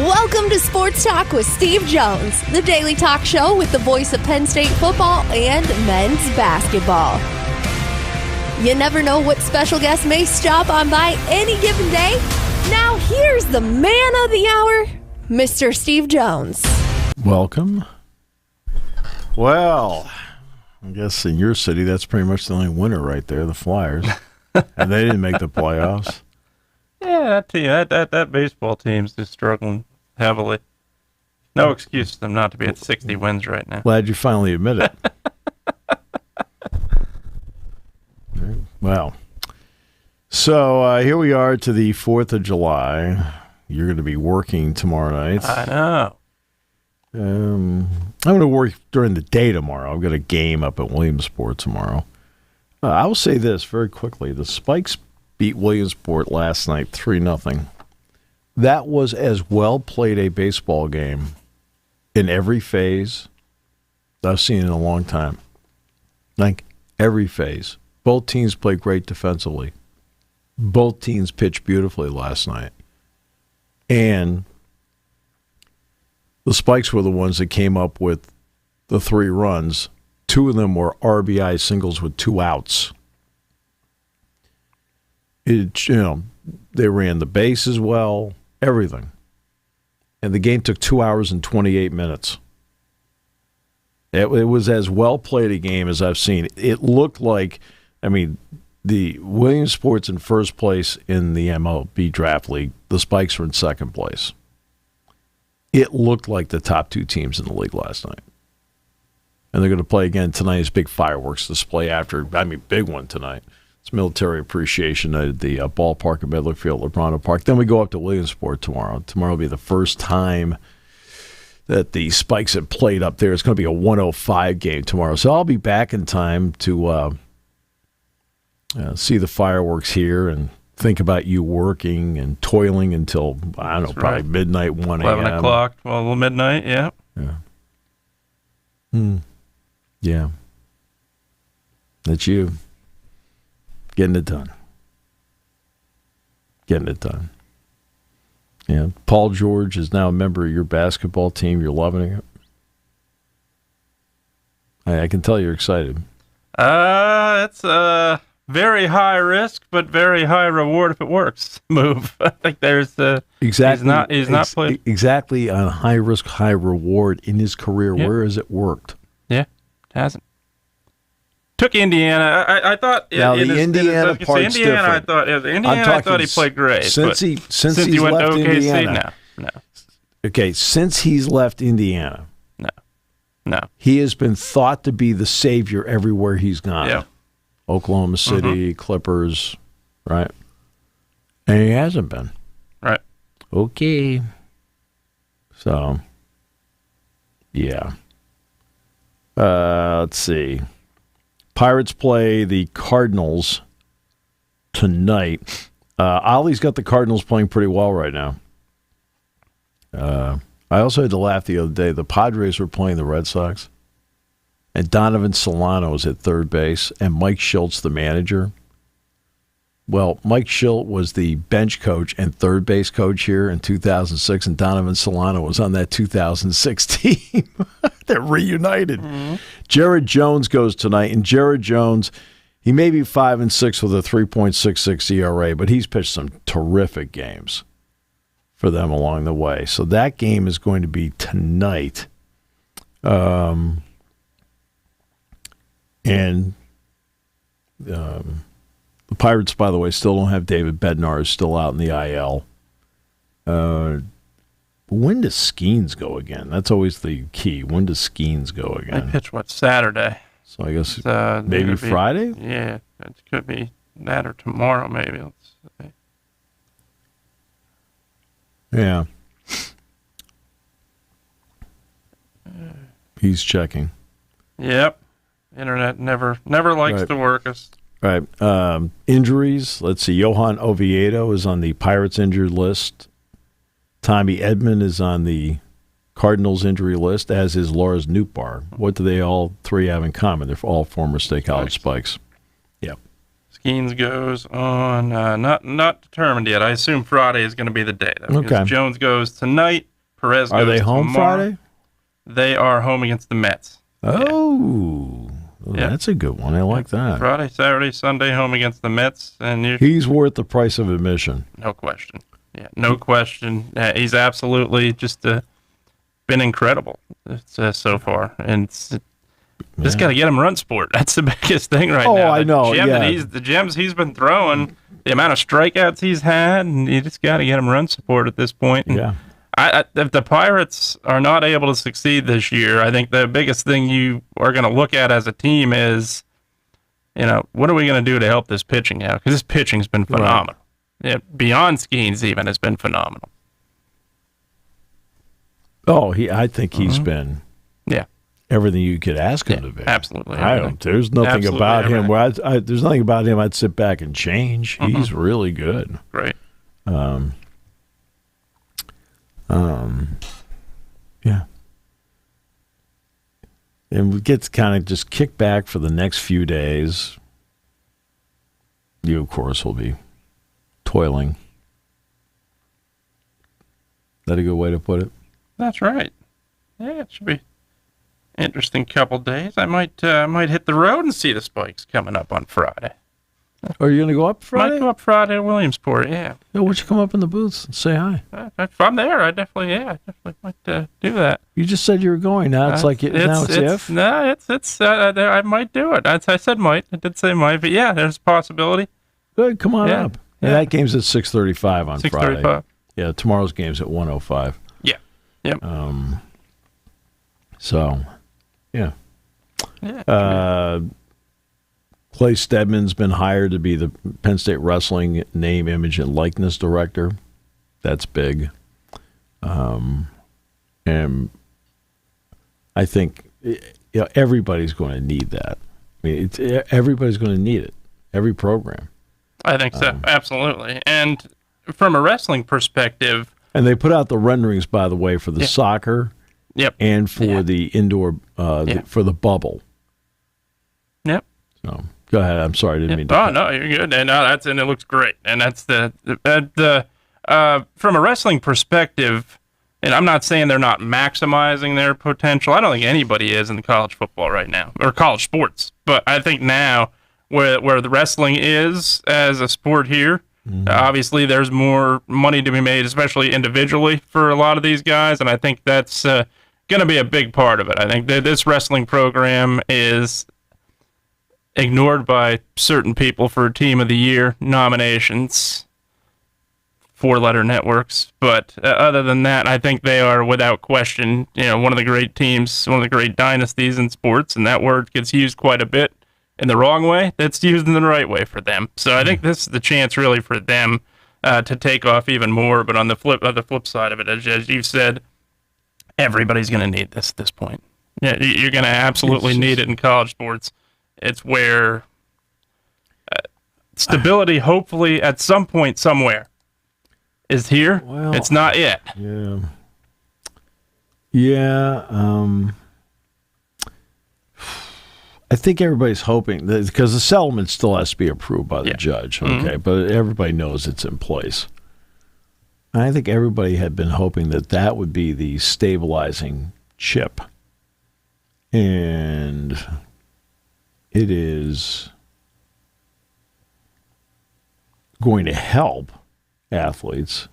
Welcome to Sports Talk with Steve Jones, the daily talk show with the voice of Penn State football and men's basketball. You never know what special guest may stop on by any given day. Now here's the man of the hour, Mr. Steve Jones. Welcome. Well, I guess in your city, that's pretty much the only winner right there, the Flyers. And they didn't make the playoffs. Yeah, that baseball team's just struggling heavily. No excuse for them not to be at 60 wins right now. Glad you finally admit it. Wow. So here we are to the 4th of July. You're going to be working tomorrow night. I know. I'm going to work during the day tomorrow. I've got a game up at Williamsport tomorrow. I will say this very quickly. The Spikes beat Williamsport last night 3-0. That was as well played a baseball game in every phase that I've seen in a long time. Like every phase. Both teams played great defensively. Both teams pitched beautifully last night. And the Spikes were the ones that came up with the 3 runs. 2 of them were RBI singles with 2 outs. They ran the bases well, everything. And the game took 2 hours and 28 minutes. It was as well played a game as I've seen. It looked like, the Williamsport's in first place in the MLB Draft League. The Spikes were in second place. It looked like the top 2 teams in the league last night. And they're going to play again tonight. It's big fireworks display big one tonight. It's military appreciation at the ballpark at Medler Field, LeBron Park. Then we go up to Williamsport tomorrow. Tomorrow will be the first time that the Spikes have played up there. It's going to be a 105 game tomorrow. So I'll be back in time to see the fireworks here and think about you working and toiling until, probably midnight, 1 a.m. 11 o'clock, midnight, yeah. Yeah. Yeah. That's you. Getting it done. Yeah. Paul George is now a member of your basketball team. You're loving it. I can tell you're excited. It's a very high risk, but very high reward if it works move. I think there's exactly. He's not played exactly on high risk, high reward in his career. Yeah. Where has it worked? Yeah, it hasn't. Took Indiana. I thought Indiana part's different. I thought he played great. Since he went left to OKC, Indiana. No. Okay, since he's left Indiana, no. He has been thought to be the savior everywhere he's gone. Yeah. Oklahoma City, Clippers, right? And he hasn't been. Right. Okay. So, yeah. Let's see. Pirates play the Cardinals tonight. Ollie's got the Cardinals playing pretty well right now. I also had to laugh the other day. The Padres were playing the Red Sox, and Donovan Solano was at third base, and Mike Schultz, the manager. Well, Mike Schultz was the bench coach and third base coach here in 2006, and Donovan Solano was on that 2006 team. They're reunited. Mm-hmm. Jared Jones goes tonight, and Jared Jones, he may be 5-6 with a 3.66 ERA, but he's pitched some terrific games for them along the way. So that game is going to be tonight. The Pirates, by the way, still don't have David Bednar, is still out in the IL. When does Skeens go again? That's always the key. When does Skeens go again? They pitch, Saturday? So I guess maybe Friday? Yeah, it could be that or tomorrow maybe. Let's see. Yeah. He's checking. Yep. Internet never likes to work us. Right. Injuries. Let's see. Johan Oviedo is on the Pirates injured list. Tommy Edman is on the Cardinals injury list, as is Lars Nootbaar. What do they all three have in common? They're all former State College Spikes. Yep. Skeens goes on, not determined yet. I assume Friday is going to be the day, though. Okay. Jones goes tonight. Perez goes Are they home tomorrow. Friday? They are home against the Mets. Oh, Yeah. That's a good one. I like that. Friday, Saturday, Sunday, home against the Mets, and He's worth the price of admission. no question. Yeah, no question. He's absolutely just been incredible so far, and just got to get him run support. That's the biggest thing right now. I know. The gems he's been throwing, the amount of strikeouts he's had, and you just got to get him run support at this point. And Yeah. if the Pirates are not able to succeed this year, I think the biggest thing you are going to look at as a team is, what are we going to do to help this pitching out? Because this pitching's been phenomenal. Right. Yeah, beyond Skeens even has been phenomenal. Oh, I think he's been everything you could ask him to be. Absolutely. There's nothing about him where there's nothing about him I'd sit back and change. He's really good. Great. Yeah. And we get to kind of just kick back for the next few days. You, of course, will be toiling. Is that a good way to put it? That's right. Yeah, it should be interesting couple days. I might hit the road and see the Spikes coming up on Friday. Are you going to go up Friday? Might go up Friday to Williamsport, yeah. Yeah, why don't you come up in the booths and say hi? If I'm there, I definitely might do that. You just said you were going. Now it's if. No, I might do it. I said might. I did say might, but yeah, there's a possibility. Good, come on up. Yeah. And that game's at 6:35 on Friday. 6:35. Yeah, tomorrow's game's at 1:05. Yeah. Yep. So, yeah. Yeah. Clay Stedman's been hired to be the Penn State Wrestling name, image, and likeness director. That's big. And I think everybody's going to need that. I mean, everybody's going to need it. Every program. I think so. Absolutely. And from a wrestling perspective. And they put out the renderings, by the way, for the soccer. Yep. And for the indoor, for the bubble. Yep. So go ahead. I'm sorry, I didn't mean to. Oh no, you're good. And it looks great. And that's the from a wrestling perspective. And I'm not saying they're not maximizing their potential. I don't think anybody is in college football right now or college sports. But I think now where the wrestling is as a sport here. Obviously, there's more money to be made, especially individually, for a lot of these guys, and I think that's going to be a big part of it. I think that this wrestling program is ignored by certain people for Team of the Year nominations, 4-letter networks, but other than that, I think they are, without question, one of the great teams, one of the great dynasties in sports, and that word gets used quite a bit. In the wrong way, that's used in the right way for them. So I think this is the chance really for them to take off even more. But on the flip side of it, as you've said, everybody's going to need this at this point. Yeah, you're going to absolutely need it in college sports. It's where stability, hopefully, at some point somewhere, is here. Well, it's not yet. Yeah. Yeah. I think everybody's hoping that because the settlement still has to be approved by the judge, okay? But everybody knows it's in place. And I think everybody had been hoping that would be the stabilizing chip. And it is going to help athletes.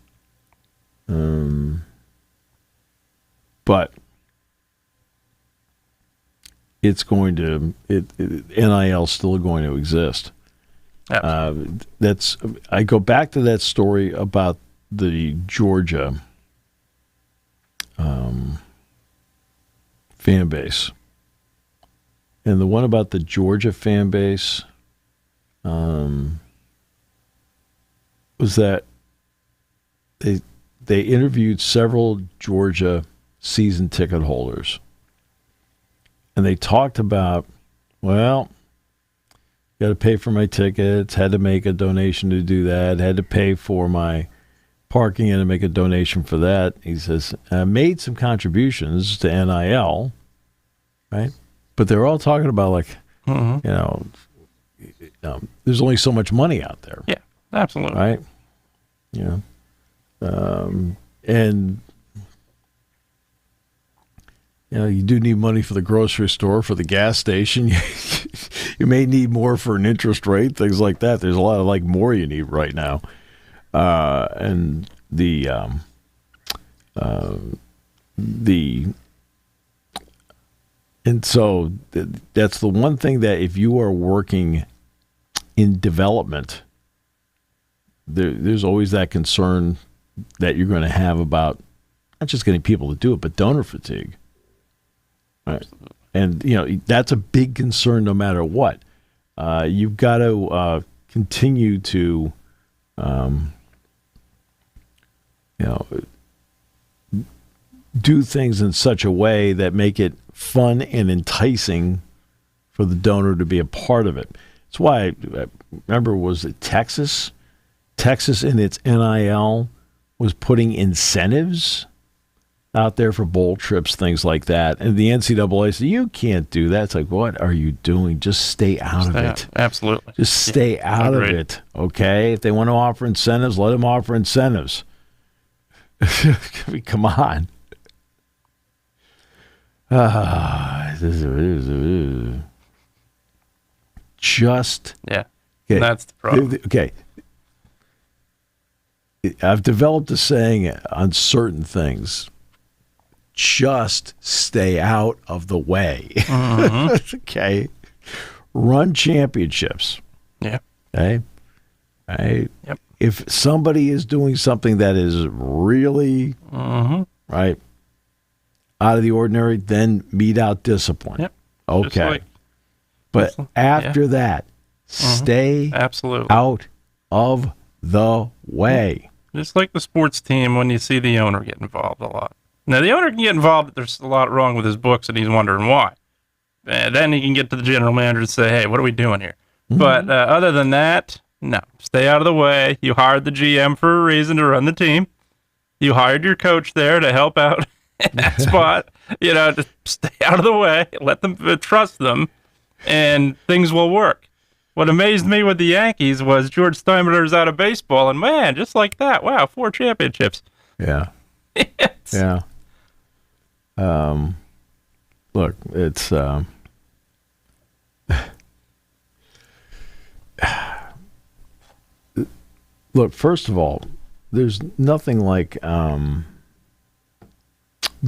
But it's going to NIL still going to exist. I go back to that story about the Georgia fan base, and the one about the Georgia fan base was that they interviewed several Georgia season ticket holders. And they talked about, got to pay for my tickets, had to make a donation to do that, had to pay for my parking and to make a donation for that. He says, I made some contributions to NIL, right? But they're all talking about there's only so much money out there. Yeah, absolutely. Right? Yeah. And you do need money for the grocery store, for the gas station. You may need more for an interest rate, things like that. There's a lot of more you need right now. And so that's the one thing that if you are working in development, there's always that concern that you're going to have about not just getting people to do it, but donor fatigue. Right. And, that's a big concern no matter what. You've got to continue to, do things in such a way that make it fun and enticing for the donor to be a part of it. That's why, I remember, was it Texas? Texas in its NIL was putting incentives out there for bowl trips, things like that. And the NCAA said, you can't do that. It's like, what are you doing? Just stay out of it. Absolutely. Just stay out of it, okay? If they want to offer incentives, let them offer incentives. I mean, come on. Just. Yeah, okay, that's the problem. Okay. I've developed a saying on certain things. Just stay out of the way. Mm-hmm. Okay. Run championships. Yeah. Okay. Right. Yep. If somebody is doing something that is really right out of the ordinary, then mete out discipline. Yep. Okay. But after that, stay absolutely out of the way. Just like the sports team when you see the owner get involved a lot. Now, the owner can get involved if there's a lot wrong with his books and he's wondering why. And then he can get to the general manager and say, hey, what are we doing here? Mm-hmm. But other than that, no. Stay out of the way. You hired the GM for a reason to run the team. You hired your coach there to help out in that spot. Just stay out of the way. Let them trust them, and things will work. What amazed me with the Yankees was George Steinbrenner's out of baseball, and man, just like that, wow, 4 championships. Yeah. Yeah. Look, it's look, first of all, there's nothing like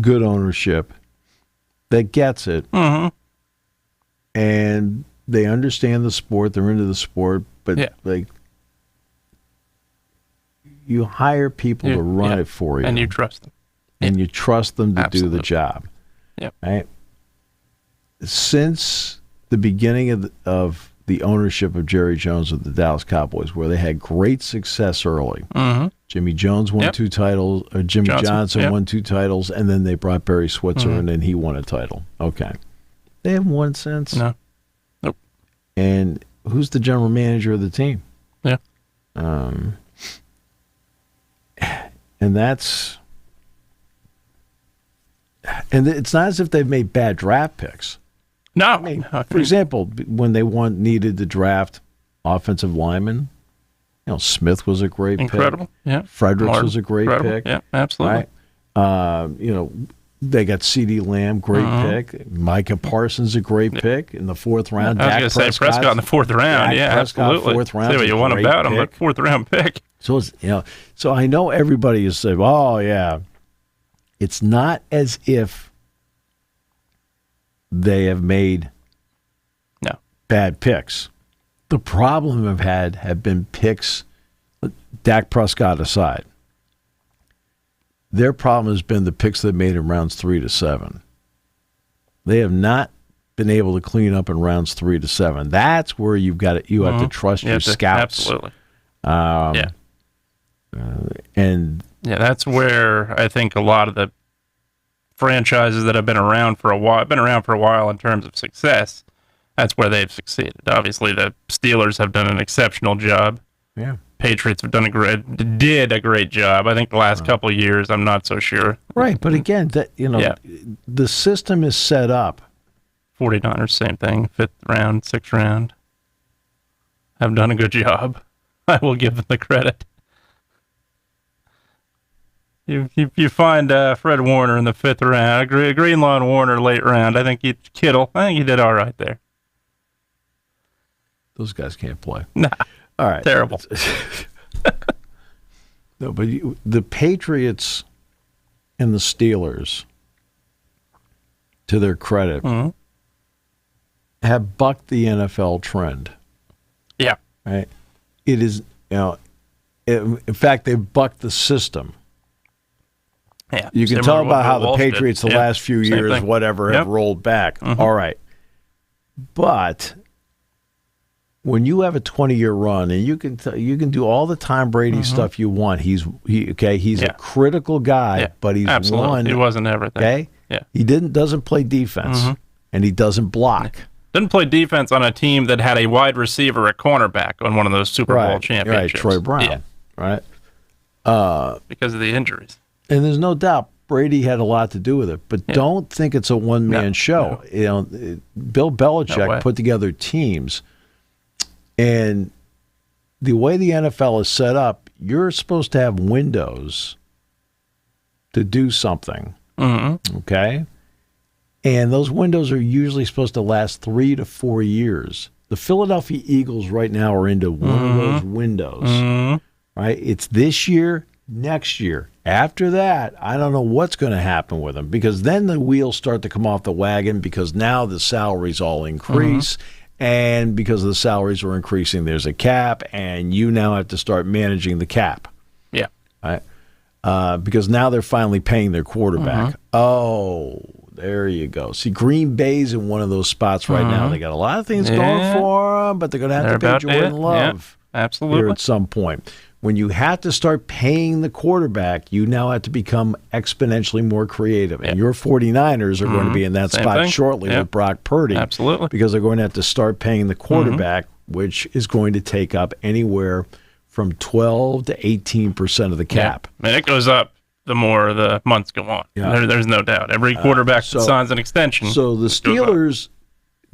good ownership that gets it, and they understand the sport, they're into the sport, but you hire people to run it for you, and you trust them. And you trust them to Absolutely. do the job. Yep. Right? Since the beginning of the ownership of Jerry Jones with the Dallas Cowboys, where they had great success early. Jimmy Jones won 2 titles, or Jimmy Johnson won 2 titles, and then they brought Barry Switzer, and then he won a title. Okay. They haven't won since. No. Nope. And who's the general manager of the team? Yeah. And that's... And it's not as if they've made bad draft picks. No. I mean, for example, when they needed to draft offensive linemen, Smith was a great Incredible. pick. Yeah. Fredericks was a great pick. Yeah, absolutely. Right? They got CeeDee Lamb, great pick. Micah Parsons, a great pick in the 4th round. I was going to say Prescott in the 4th round. Prescott, absolutely. 4th round. Say what you want about him, but 4th round pick. So it's, so I know everybody is saying, "Oh yeah." It's not as if they have made bad picks. The problem I've had have been picks, Dak Prescott aside. Their problem has been the picks they made in rounds 3 to 7. They have not been able to clean up in rounds 3 to 7. That's where you have to trust your scouts. Absolutely. And that's where I think a lot of the franchises that have been around for a while in terms of success, that's where they've succeeded. Obviously, the Steelers have done an exceptional job. Yeah. Patriots have did a great job. I think the last couple of years, I'm not so sure. Right, but again, the system is set up. 49ers, same thing, 5th round, 6th round. have done a good job. I will give them the credit. You find Fred Warner in the 5th round, Greenlaw and Warner late round. I think Kittle. I think he did all right there. Those guys can't play. Nah, all right, terrible. No, but the Patriots and the Steelers, to their credit, have bucked the NFL trend. Yeah, right. It is, in fact, they've bucked the system. Yeah, you can tell by how the Patriots the last few years, have rolled back. All right, but when you have a 20-year run and you can do all the Tom Brady stuff you want, he's a critical guy, but he's absolutely. He wasn't everything. Okay, he doesn't play defense and he doesn't block. Didn't play defense on a team that had a wide receiver at cornerback on one of those Super Bowl championships. Right, Troy Brown. Right, because of the injuries. And there's no doubt Brady had a lot to do with it, but don't think it's a one-man show. No. Bill Belichick put together teams, and the way the NFL is set up, you're supposed to have windows to do something, okay? And those windows are usually supposed to last 3 to 4 years. The Philadelphia Eagles right now are into one of those windows, right? It's this year, next year. After that, I don't know what's going to happen with them, because then the wheels start to come off the wagon, because now the salaries all increase, and because the salaries are increasing, there's a cap, and you now have to start managing the cap. Yeah. Right? Because now they're finally paying their quarterback. Oh, there you go. See, Green Bay's in one of those spots right now. They got a lot of things going for them, but they're going to have to pay Jordan Love here at some point. When you have to start paying the quarterback, you now have to become exponentially more creative. And your 49ers are going to be in that spot shortly with Brock Purdy. Absolutely. Because they're going to have to start paying the quarterback, which is going to take up anywhere from 12 to 18% of the cap. Yeah. And it goes up the more the months go on. Yeah. There's no doubt. Every quarterback that signs an extension. So the Steelers,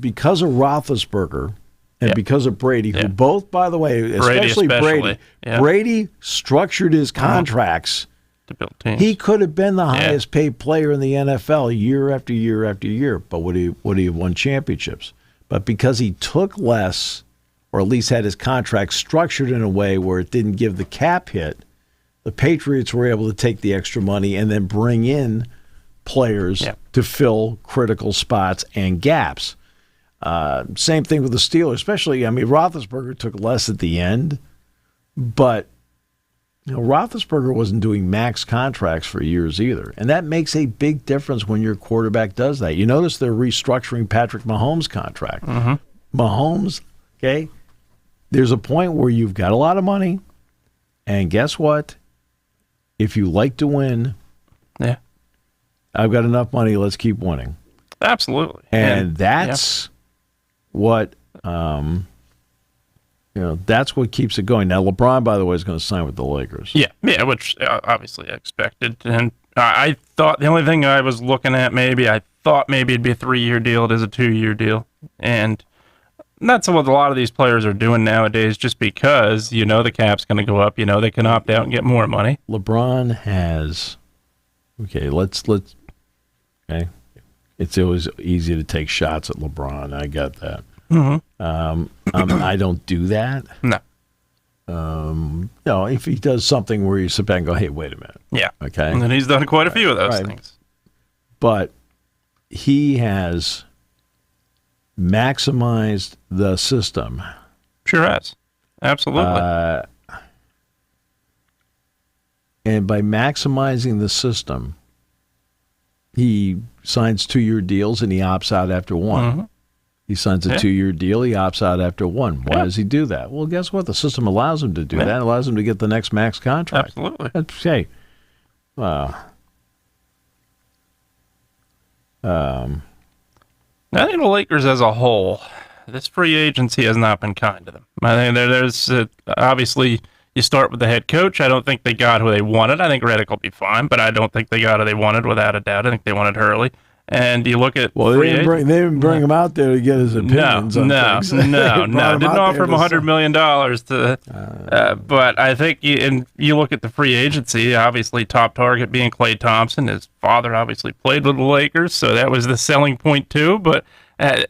because of Roethlisberger, and because of Brady, who both, by the way, especially Brady, Brady structured his contracts to build teams. He could have been the highest paid player in the NFL year after year after year, but would he have won championships? But because he took less, or at least had his contract structured in a way where it didn't give the cap hit, the Patriots were able to take the extra money and then bring in players to fill critical spots and gaps. Same thing with the Steelers, especially, Roethlisberger took less at the end, but Roethlisberger wasn't doing max contracts for years either. And that makes a big difference when your quarterback does that. You notice they're restructuring Patrick Mahomes' contract. Mahomes, there's a point where you've got a lot of money, and guess what? If you like to win, I've got enough money, let's keep winning. Absolutely. And that's what that's what keeps it going. Now, LeBron, by the way, is going to sign with the Lakers. Yeah, which obviously I expected. And I thought the only thing I was looking at, I thought maybe it'd be a 3-year deal. It is a 2-year deal, and that's what a lot of these players are doing nowadays. Just because the cap's going to go up, they can opt out and get more money. LeBron has It's always easy to take shots at LeBron. I got that. I don't do that. No. If he does something where you sit back and go, hey, wait a minute. Yeah. Okay. And he's done quite a few of those things. But he has maximized the system. Sure has. Absolutely. And by maximizing the system, he signs 2-year deals and he opts out after one. He signs a 2-year deal, he opts out after one. Why does he do that? Well, guess what? The system allows him to do that. It allows him to get the next max contract. Absolutely. Okay. I think the Lakers as a whole, this free agency has not been kind to them. I think there's obviously you start with the head coach. I don't think they got who they wanted. I think Reddick will be fine, but I don't think they got who they wanted without a doubt. I think they wanted Hurley. And you look at Well, free they didn't bring him out there to get his opinions on things. No. Didn't offer him $100 million but I think you look at the free agency, obviously top target being Klay Thompson. His father obviously played with the Lakers, so that was the selling point too, but that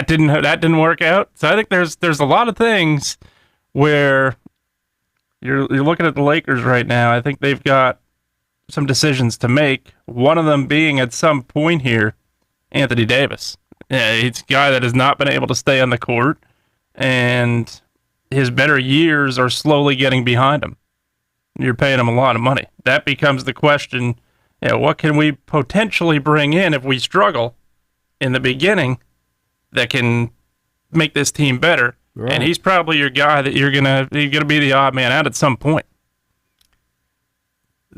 didn't work out. So I think there's a lot of things where you're looking at the Lakers right now. I think they've got some decisions to make. One of them being at some point here, Anthony Davis. He's a guy that has not been able to stay on the court, and his better years are slowly getting behind him. You're paying him a lot of money. That becomes the question, what can we potentially bring in if we struggle in the beginning that can make this team better? Right. And he's probably your guy that you're gonna be the odd man out at some point.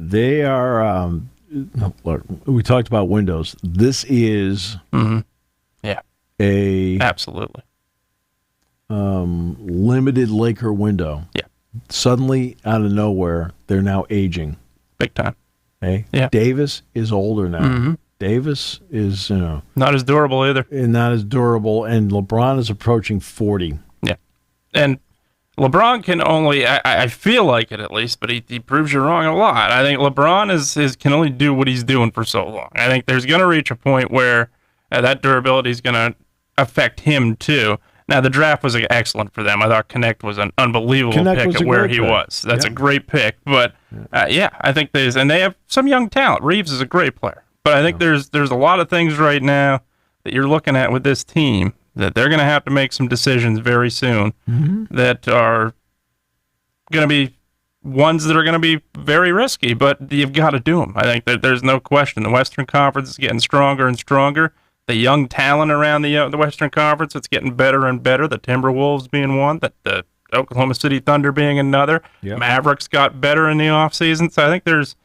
They are. Look, we talked about windows. This is, absolutely limited Laker window. Yeah. Suddenly, out of nowhere, they're now aging. Big time. Hey, yeah. Davis is older now. Mm-hmm. Davis is, not as durable either. And not as durable, and LeBron is approaching 40. Yeah, and LeBron can only, I feel like it at least, but he proves you wrong a lot. I think LeBron can only do what he's doing for so long. I think there's going to reach a point where that durability is going to affect him too. Now, the draft was excellent for them. I thought Connect was an unbelievable pick at where he was. That's a great pick. But, I think and they have some young talent. Reeves is a great player. But I think there's a lot of things right now that you're looking at with this team that they're going to have to make some decisions very soon that are going to be ones that are going to be very risky, but you've got to do them. I think that there's no question. The Western Conference is getting stronger and stronger. The young talent around the Western Conference, it's getting better and better. The Timberwolves being one, the Oklahoma City Thunder being another. Yep. Mavericks got better in the offseason. So I think there's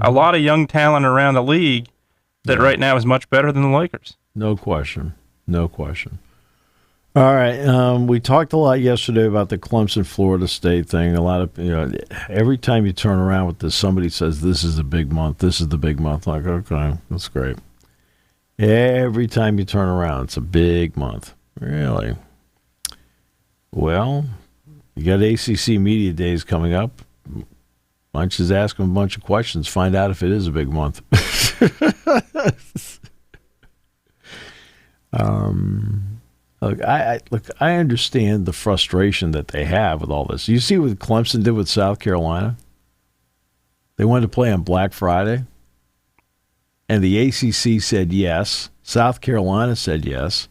a lot of young talent around the league that right now is much better than the Lakers. No question. No question. All right. We talked a lot yesterday about the Clemson Florida State thing. A lot of, every time you turn around with this, somebody says, this is the big month. This is the big month. Like, okay, that's great. Every time you turn around, it's a big month. Really? Well, you got ACC Media Days coming up. Why don't you just ask them a bunch of questions, find out if it is a big month. Look, I understand the frustration that they have with all this. You see what Clemson did with South Carolina? They wanted to play on Black Friday, and the ACC said yes. South Carolina said yes.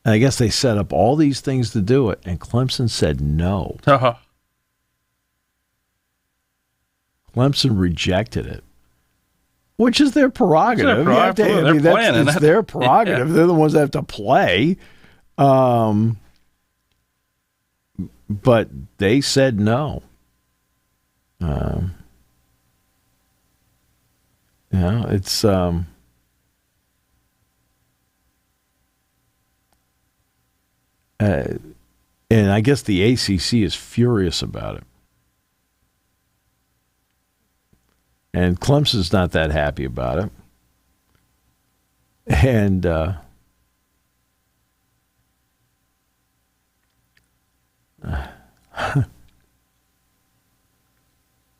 And I guess they set up all these things to do it, and Clemson said no. Uh-huh. Clemson rejected it, which is their prerogative. It's their prerogative. Yeah. They're the ones that have to play. But they said no. It's and I guess the ACC is furious about it. And Clemson's not that happy about it. And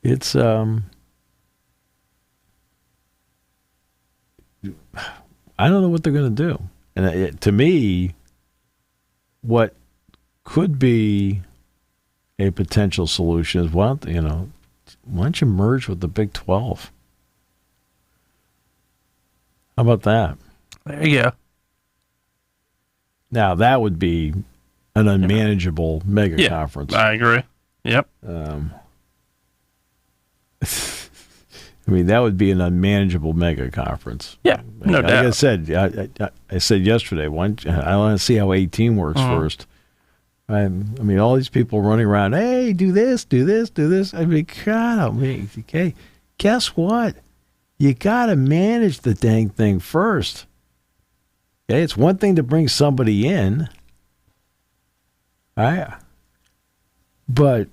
it's I don't know what they're going to do. And to me, what could be a potential solution is, why don't you merge with the Big 12? How about that? There you go. Now, that would be an unmanageable mega conference. I agree. Yep. I mean, that would be an unmanageable mega conference. Yeah, no doubt. Like I said, I said yesterday, I want to see how 18 works first. I mean, all these people running around, hey, do this, do this, do this. I mean, God, okay, guess what? You got to manage the dang thing first. Okay, it's one thing to bring somebody in. But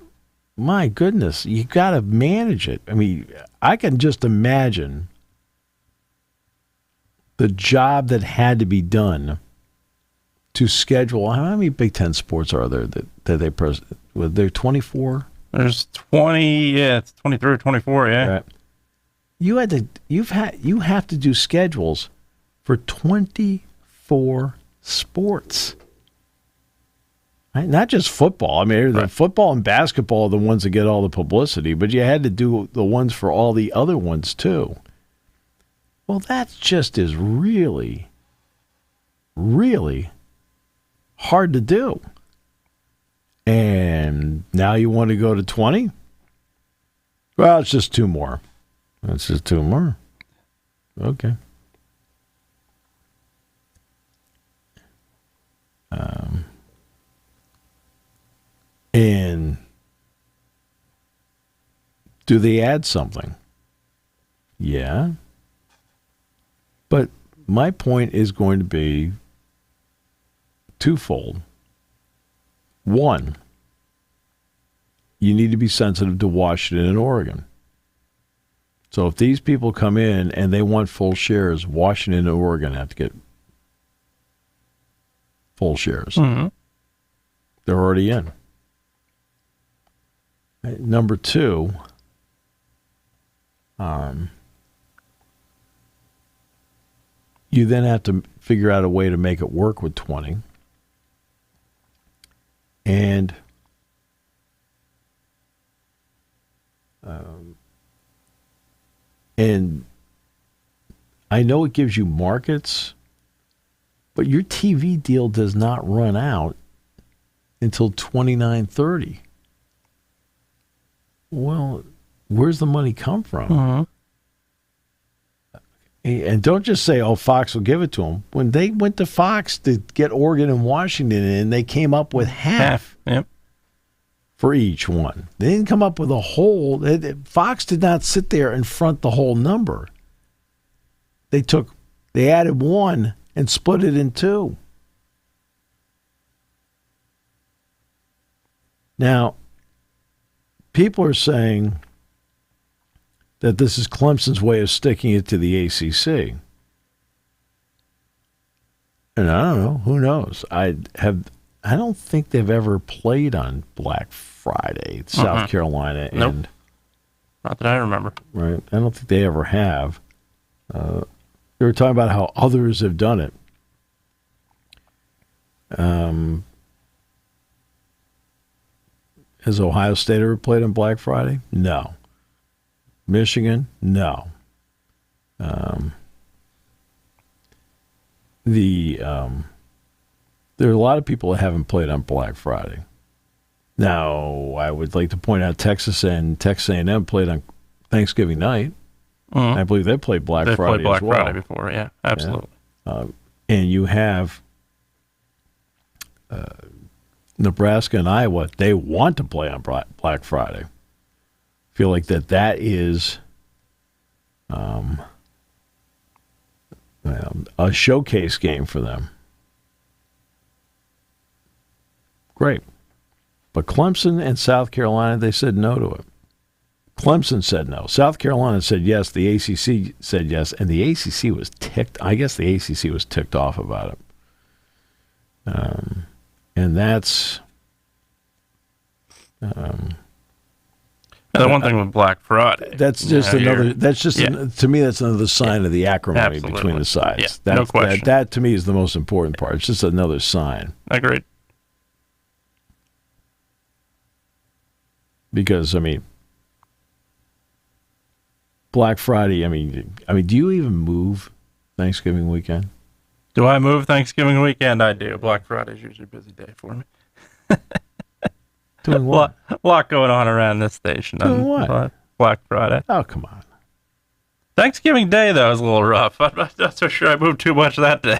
my goodness, you got to manage it. I mean, I can just imagine the job that had to be done to schedule. How many Big Ten sports are there that they present? Were there 24? There's 20. Yeah, it's 23 or 24. Yeah. Right. You have to do schedules for 24 sports. Right? Not just football. I mean, the football and basketball are the ones that get all the publicity, but you had to do the ones for all the other ones too. Well, that just is really, really hard to do. And now you want to go to 20? Well, it's just 2 more. It's just 2 more. Okay. And do they add something? Yeah. But my point is going to be twofold. One, you need to be sensitive to Washington and Oregon. So if these people come in and they want full shares, Washington and Oregon have to get full shares. Mm-hmm. They're already in. Number 2, you then have to figure out a way to make it work with 20. And I know it gives you markets, but your TV deal does not run out until 29/30. Well, where's the money come from? Mm-hmm. And don't just say, oh, Fox will give it to them. When they went to Fox to get Oregon and Washington in, they came up with half. Yep. For each one. They didn't come up with a whole. Fox did not sit there and front the whole number. They added 1 and split it in 2. Now, people are saying that this is Clemson's way of sticking it to the ACC. And I don't know. Who knows? I don't think they've ever played on Black Friday, South Carolina. Nope. And Not that I remember. Right. I don't think they ever have. They were talking about how others have done it. Has Ohio State ever played on Black Friday? No. Michigan? No. There are a lot of people that haven't played on Black Friday. Now, I would like to point out Texas and Texas A&M played on Thanksgiving night. Mm-hmm. I believe they played Black Friday as well. They played Black Friday before, yeah, absolutely. Yeah. And you have Nebraska and Iowa. They want to play on Black Friday. Feel like that is a showcase game for them. Great. But Clemson and South Carolina, they said no to it. Clemson said no. South Carolina said yes. The ACC said yes. And the ACC was ticked. I guess the ACC was ticked off about it. And that's... the one thing with Black Friday. That's just another. That's just to me. That's another sign of the acrimony between the sides. Yeah, no question. That to me is the most important part. It's just another sign. Agreed. Because Black Friday. Do you even move Thanksgiving weekend? Do I move Thanksgiving weekend? I do. Black Friday is usually a busy day for me. Doing what? A lot going on around this station. Doing what? Black Friday. Oh, come on. Thanksgiving Day, though, is a little rough. I'm not so sure I moved too much that day.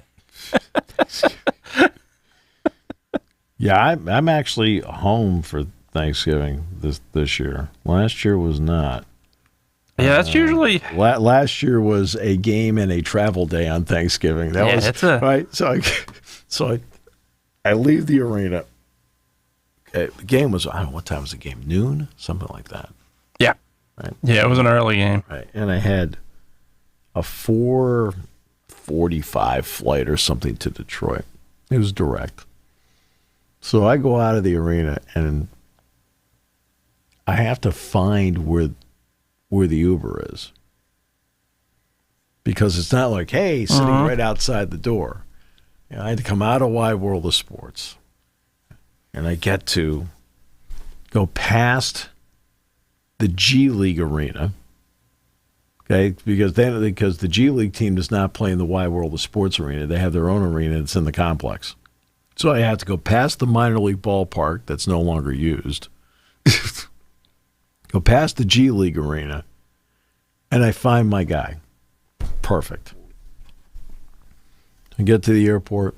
Yeah, I'm actually home for Thanksgiving this year. Last year was not. Yeah, that's usually... Last year was a game and a travel day on Thanksgiving. That was right. So I leave the arena. The game was, I don't know, what time was the game? Noon? Something like that. Yeah. Right. Yeah, it was an early game. Right. And I had a 4:30 6:45 flight or something to Detroit. It was direct. So I go out of the arena and I have to find where the Uber is. Because it's not like, hey, sitting right outside the door. You know, I had to come out of Wide World of Sports. And I get to go past the G League arena. Okay, because the G League team does not play in the Wide World of Sports arena. They have their own arena that's in the complex. So I have to go past the minor league ballpark that's no longer used, go past the G League arena, and I find my guy. Perfect. I get to the airport,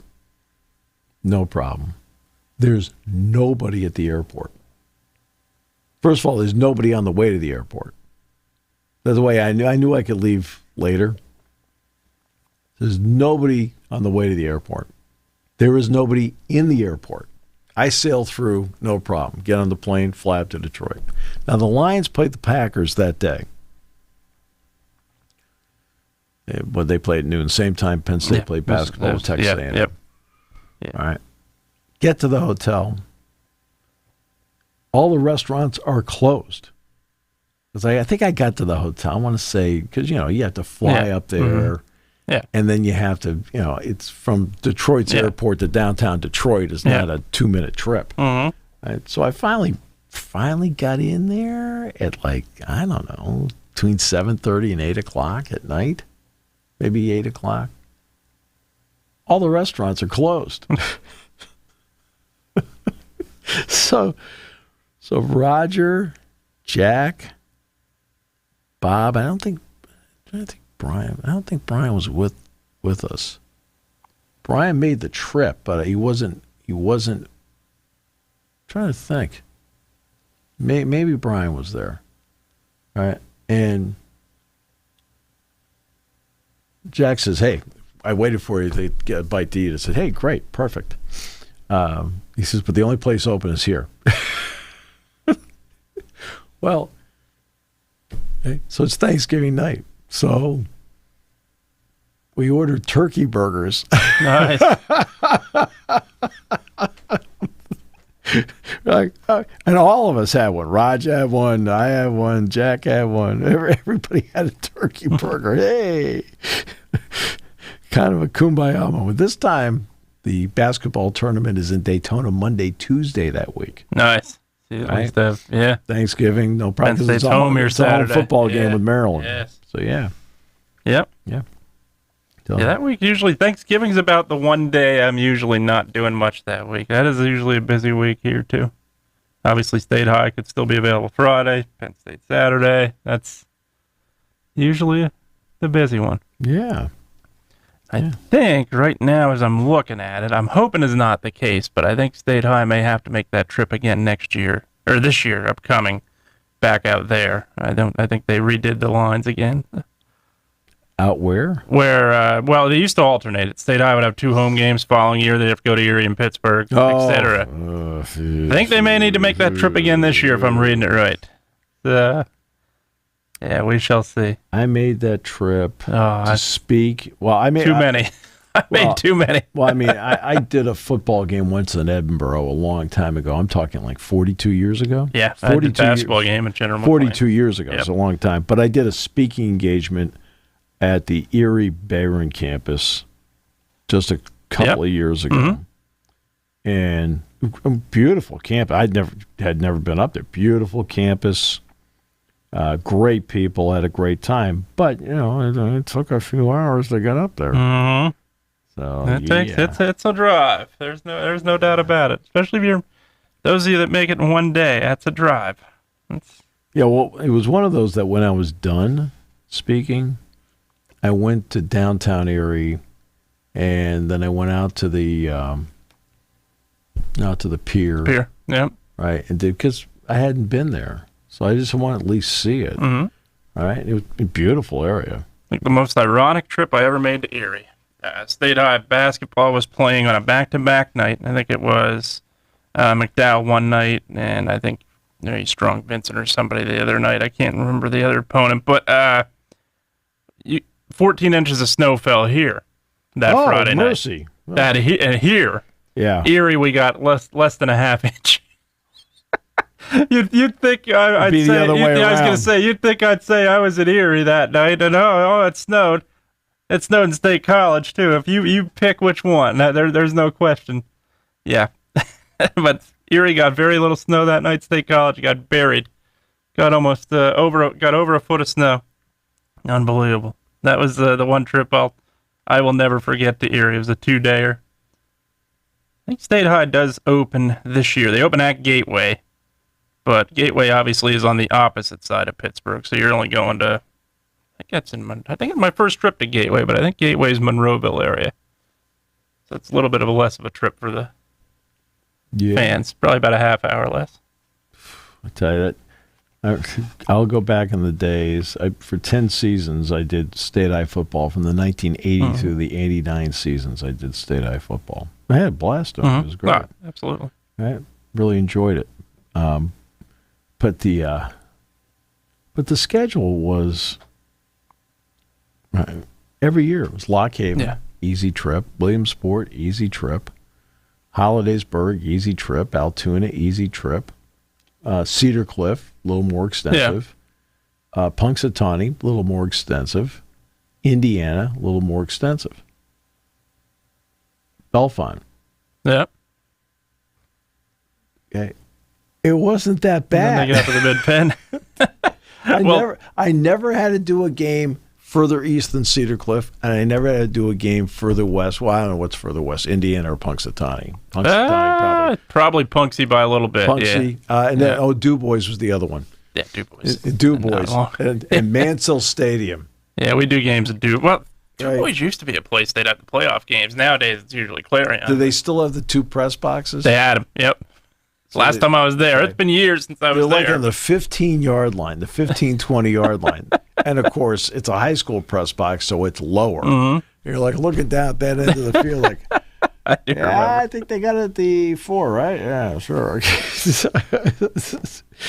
no problem. There's nobody at the airport. First of all, there's nobody on the way to the airport. That's the way I knew I could leave later. There's nobody on the way to the airport. There is nobody in the airport. I sail through, no problem. Get on the plane, fly up to Detroit. Now, the Lions played the Packers that day. But they played at noon. Same time Penn State played basketball with Texas A&M. Yep. All right. Get to the hotel. All the restaurants are closed. Because I think I got to the hotel. I want to say, because, you have to fly up there. Yeah. And then you have to, it's from Detroit's airport to downtown Detroit is not a 2-minute trip. Mm-hmm. Right? So I finally got in there at I don't know, between 7:30 and 8 o'clock at night. Maybe 8 o'clock. All the restaurants are closed. So Roger, Jack, Bob, I don't think Brian was with us. Brian made the trip, but he wasn't I'm trying to think. Maybe Brian was there. All right. And Jack says, hey, I waited for you to get a bite to eat. I said, hey, great, perfect. He says, but the only place open is here. Well, okay, so it's Thanksgiving night. So we ordered turkey burgers. Nice. And all of us had one. Raj had one. I had one. Jack had one. Everybody had a turkey burger. Hey. Kind of a kumbaya moment. This time, the basketball tournament is in Daytona Monday, Tuesday that week. Nice. See, Right? Thanksgiving, no Penn practice. State's It's all home here it's a home Saturday. football game with Maryland. Yes. So, yeah. Yep. Yeah. So, Yeah, that week usually Thanksgiving's about the one day I'm usually not doing much that week. That is usually a busy week here too. Obviously, State High could still be available Friday, Penn State Saturday. That's usually the busy one. yeah. I think right now, as I'm looking at it, I'm hoping is not the case, but I think State High may have to make that trip again next year or this year, upcoming, back out there. I think they redid the lines again. Out where? Where, they used to alternate it. State High would have 2 home games following year. They'd have to go to Erie and Pittsburgh, etc. I think they may need to make that trip again this year if I'm reading it right. Yeah, we shall see. I made that trip to speak. Well, I made too many. I made too many. Well, I mean, I did a football game once in Edinburgh a long time ago. I'm talking like 42 years ago. Yeah, 42 basketball game in General 42 years ago. Yep. It's a long time. But I did a speaking engagement at the Erie Bayron campus just a couple of years ago. Mm-hmm. And a beautiful campus. Had never been up there. Beautiful campus. Great people, had a great time, but it took a few hours to get up there. Mm-hmm. So it's a drive. There's no doubt about it. Especially if you're those of you that make it in one day. That's a drive. Well, it was one of those that when I was done speaking, I went to downtown Erie, and then I went out to the pier. Pier, yep. Right, and because I hadn't been there. So I just want to at least see it. Mm-hmm. All right. It was a beautiful area. I think the most ironic trip I ever made to Erie. State High basketball was playing on a back-to-back night. I think it was McDowell one night, and I think Strong Vincent or somebody the other night. I can't remember the other opponent. But 14 inches of snow fell here. that Friday night. Mercy. And here, Yeah. Erie, we got less than a half inch. You'd think I'd be the say. other way I was going around. to say. You'd think I'd say I was at Erie that night, and it snowed. It snowed in State College too. If you pick which one, there's no question. Yeah, but Erie got very little snow that night. State College got buried. Got almost over a foot of snow. Unbelievable. That was the one trip I will never forget to Erie. It was a 2-dayer. I think State High does open this year. They open at Gateway, but Gateway obviously is on the opposite side of Pittsburgh, so you're only going to, I think it's my first trip to Gateway, but I think Gateway's Monroeville area. So it's a little bit of a less of a trip for the fans. Probably about a half hour less. I tell you that. I'll go back in the days. For 10 seasons, I did State High football from the 1980 through the 89 seasons. I did State High football. I had a blast on it. It was great. Absolutely. I really enjoyed it. But the schedule was every year. It was Lock Haven, easy trip. Williamsport, easy trip. Hollidaysburg, easy trip. Altoona, easy trip. Cedar Cliff, a little more extensive. Punxsutawney, a little more extensive. Indiana, a little more extensive. Bellefonte. Yeah. Okay. It wasn't that bad. And then they got to the Mid-Penn. I never had to do a game further east than Cedar Cliff, and I never had to do a game further west. Well, I don't know what's further west, Indiana or Punxsutawney. Probably Punxsy by a little bit. Punxsy, and then Du Bois was the other one. Yeah, Du Bois. Du Bois and Mansell Stadium. Yeah, we do games at Du Bois. Du Bois used to be a place they'd have the playoff games. Nowadays, it's usually Clarion. Do they still have the 2 press boxes? They had them. Yep. So last time I was there, it's been years since I was there. They're like on the 15-yard line, the 15, 20-yard line. And, of course, it's a high school press box, so it's lower. Mm-hmm. You're like looking down at that end of the field like, I think they got it at the 4, right? Yeah, sure.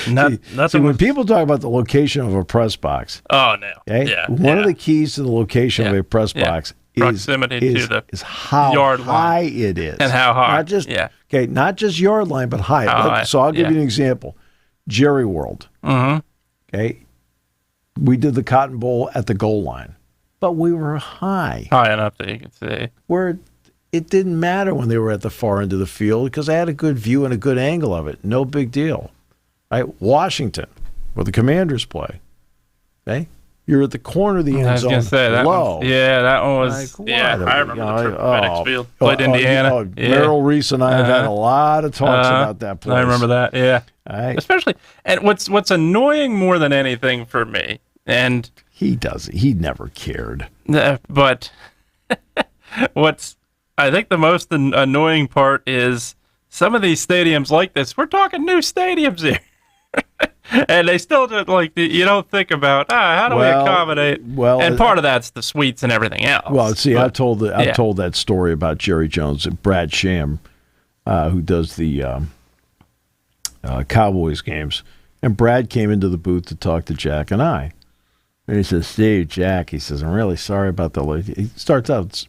When people talk about the location of a press box. Oh, no. Okay, one of the keys to the location of a press box proximity to the how yard high line. It is. And how high. Not just yard line, but height. So I'll give you an example. Jerry World. Mm-hmm. Okay. We did the Cotton Bowl at the goal line, but we were high. High enough that you could see. Where it didn't matter when they were at the far end of the field because I had a good view and a good angle of it. No big deal. Right? Washington, where the Commanders play. Okay. You're at the corner of the end zone. I was going to say, that one was, like, I remember the trip to FedEx Field. Played Indiana. Merrill Reese and I have had a lot of talks about that place. I remember that, yeah. Right. Especially, and what's annoying more than anything for me, and... He never cared. But what's, I think the most annoying part is some of these stadiums like this, we're talking new stadiums here. And they still just you don't think about how do we accommodate? Well, and part of that's the suites and everything else. Well, see, I've told that story about Jerry Jones and Brad Sham, who does the Cowboys games, and Brad came into the booth to talk to Jack and I, and he says, "Steve, Jack," he says, "I'm really sorry about the." He starts out.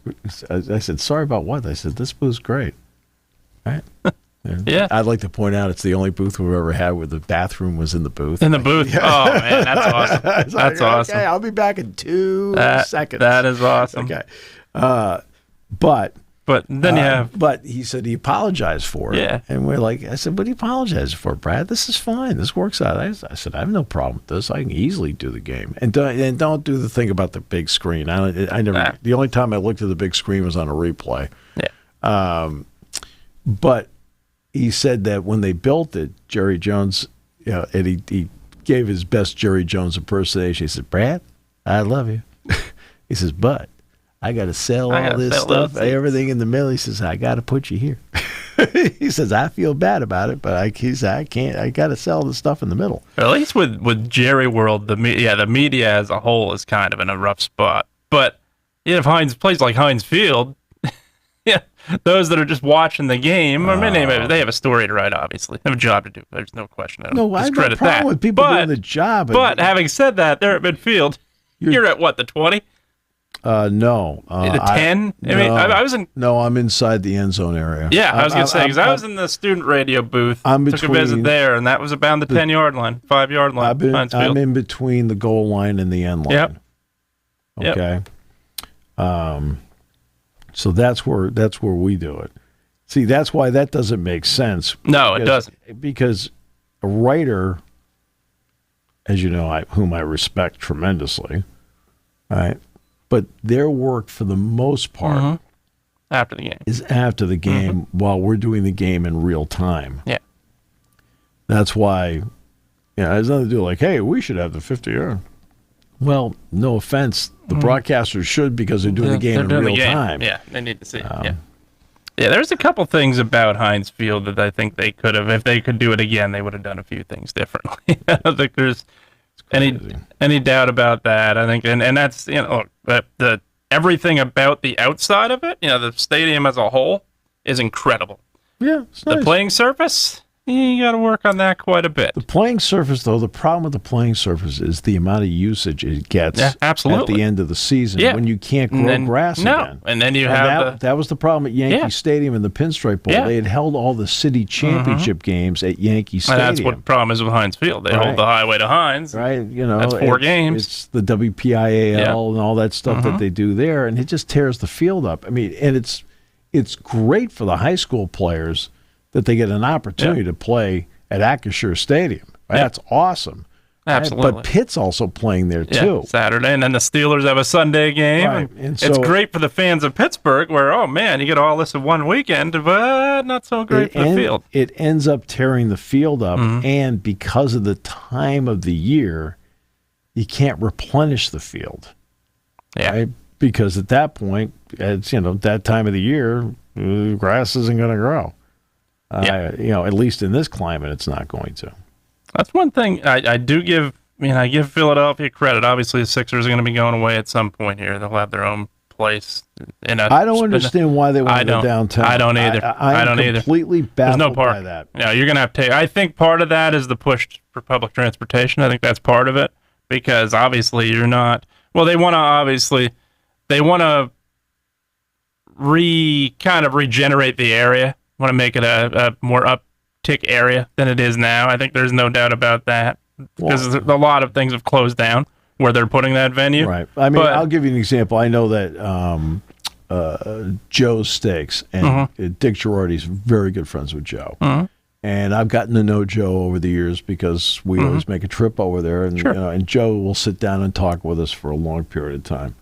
I said, "Sorry about what?" I said, "This booth's great." Right. Yeah, I'd like to point out it's the only booth we've ever had where the bathroom was in the booth. In the booth? Yeah. Oh, man, that's awesome. That's awesome. Okay, I'll be back in 2 seconds. That is awesome. Okay. But then you have... But he said he apologized for it. Yeah. And we're like, I said, what do you apologize for, Brad? This is fine. This works out. I said, I have no problem with this. I can easily do the game. And don't do the thing about the big screen. The only time I looked at the big screen was on a replay. Yeah. But he said that when they built it, Jerry Jones, and he gave his best Jerry Jones impersonation. He said, "Brad, I love you." He says, "But I got to sell all this stuff, everything in the middle." He says, "I got to put you here." He says, "I feel bad about it, but I can't. I got to sell the stuff in the middle." At least with Jerry World, the media as a whole is kind of in a rough spot. But if plays like Heinz Field. Yeah, those that are just watching the game, they have a story to write, obviously. They have a job to do. There's no question. I have no problem with people doing the job. But having said that, there at midfield, you're at what, the 20? No. The 10? I mean, I was in. No, I'm inside the end zone area. Yeah, I was going to say, because I was in the student radio booth. Took a visit there, and that was about the 10-yard line, 5-yard line. I'm in between the goal line and the end line. Yep. Okay. Yep. So that's where we do it. See, that's why that doesn't make sense. No, it doesn't. Because a writer, as you know, whom I respect tremendously, right? But their work, for the most part, after the game, is after the game while we're doing the game in real time. Yeah. That's why, it has nothing to do like, hey, we should have the 50-yard. Well, no offense, the broadcasters should, because they're doing the game in real time. Yeah, they need to see it. Yeah, there's a couple things about Heinz Field that I think they could have, if they could do it again, they would have done a few things differently. I don't think there's any doubt about that. I think, and that's, look, the everything about the outside of it, the stadium as a whole is incredible. Yeah, it's nice. The playing surface, you got to work on that quite a bit. The playing surface, though, the problem with the playing surface is the amount of usage it gets at the end of the season when you can't grow grass again. And then you have that was the problem at Yankee Stadium in the Pinstripe Bowl. They had held all the city championship games at Yankee Stadium. And that's what the problem is with Heinz Field. They hold the highway to Heinz. Right. That's 4 games. It's the WPIAL and all that stuff that they do there, and it just tears the field up. I mean, and it's great for the high school players that they get an opportunity to play at Acrisure Stadium. Right? That's awesome. Absolutely. But Pitt's also playing there, too. Saturday, and then the Steelers have a Sunday game. Right. And it's great for the fans of Pittsburgh, where, oh, man, you get all this in one weekend, but not so great for the field. It ends up tearing the field up, and because of the time of the year, you can't replenish the field. Yeah. Right? Because at that point, it's, that time of the year, grass isn't going to grow. At least in this climate, it's not going to. That's one thing I do give. I give Philadelphia credit. Obviously, the Sixers are going to be going away at some point here. They'll have their own place. I don't understand why they want to go downtown. I don't either. I don't either. Completely baffled by that. Yeah, you're going to have to. I think part of that is the push for public transportation. I think that's part of it, because obviously you're not. Well, they want to kind of regenerate the area. Want to make it a more uptick area than it is now. I think there's no doubt about that, because a lot of things have closed down where they're putting that venue. Right. I mean, I'll give you an example. I know that Joe's Steaks, and Dick Girardi's very good friends with Joe. And I've gotten to know Joe over the years because we always make a trip over there, and and Joe will sit down and talk with us for a long period of time.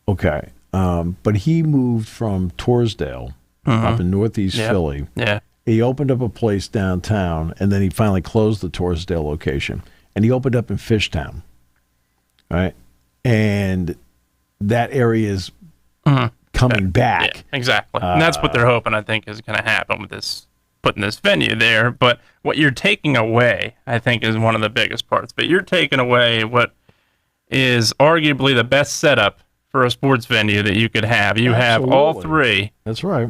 Okay. But he moved from Torresdale up in northeast Philly. Yeah. He opened up a place downtown, and then he finally closed the Torresdale location, and he opened up in Fishtown. Right? And that area is coming back. Yeah, exactly. And that's what they're hoping, I think, is going to happen with this, putting this venue there. But what you're taking away, I think, is one of the biggest parts. But you're taking away what is arguably the best setup for a sports venue that you could have. You have all three. That's right.